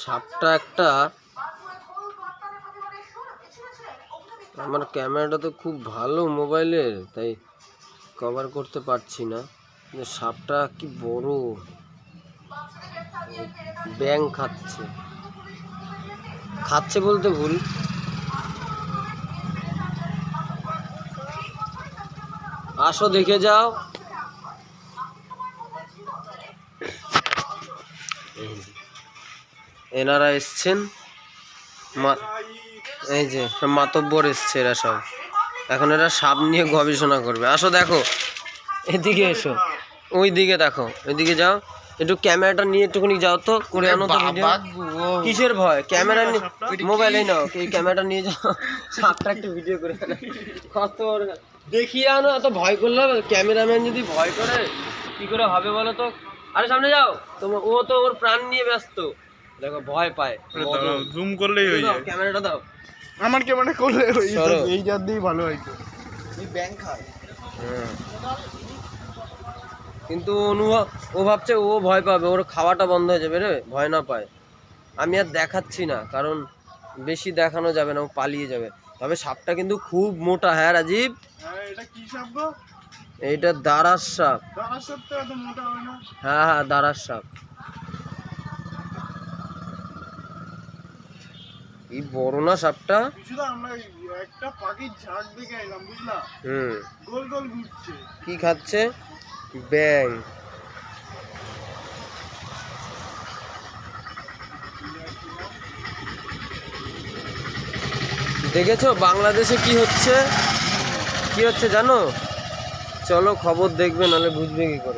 সাপটা একটা, আমার ক্যামেরাটা তো খুব ভালো মোবাইলের, তাই কভার করতে পারছি না। সাপটা কি বড়, ব্যাং খাচ্ছে, খাচ্ছে বলতে ভুল। আসো দেখে যাও। এনারা এসছেন, এই যে মাতব্বর এসছে, এরা সব এখন এরা সাপ নিয়ে গবেষণা করবে। আসো দেখো, এদিকে এসো, ওই দিকে দেখো, ওইদিকে যাও, একটু ক্যামেরাটা নিয়ে একটুখানি যাও তো, করে আনো তো ভিডিও। কিসের ভয়? ক্যামেরা নিয়ে, মোবাইলে নাও, এই ক্যামেরাটা নিয়ে যাও, সাপটা একটু ভিডিও করে কত দেখিয়ে আনো। এত ভয় করলে হবে? ক্যামেরাম্যান যদি ভয় করে কি করে হবে বলো তো? আরে সামনে যাও, তোমার ও তো ওর প্রাণ নিয়ে ব্যস্ত, দেখো ভয় পায়। জুম করলেই হয়ে যায়। ক্যামেরাটা দাও, আমার ক্যামেরা করলে এই জাত দিয়ে ভালো হইতো। এই ব্যাংক খায়। কিন্তু ও ভাবছে ও ভয় পাবে, ওর খাওয়াটা বন্ধ হয়ে যাবে রে, ভয় না পায়। আমি আর দেখাচ্ছি না, কারণ বেশি দেখানো যাবে না, ও পালিয়ে যাবে। তবে সাপটা কিন্তু খুব মোটা। হ্যাঁ রাজীব, এটা কি সাপ গো? এইটা দারাস সাপ। দাঁড়ার সাপ তো এত মোটা হয় না। হ্যাঁ হ্যাঁ, দারাস সাপ। কি বড় না সাপটা। শুধু আমরা একটা পাখির ঝাঁক দেখে এলাম, বুঝলা? গোল গোল ঘুরছে। কি খাচ্ছে? ব্যাং। দেখেছো বাংলাদেশে কি হচ্ছে? কি হচ্ছে জানো? চলো খবর দেখবে, নাহলে বুঝবে কি করে।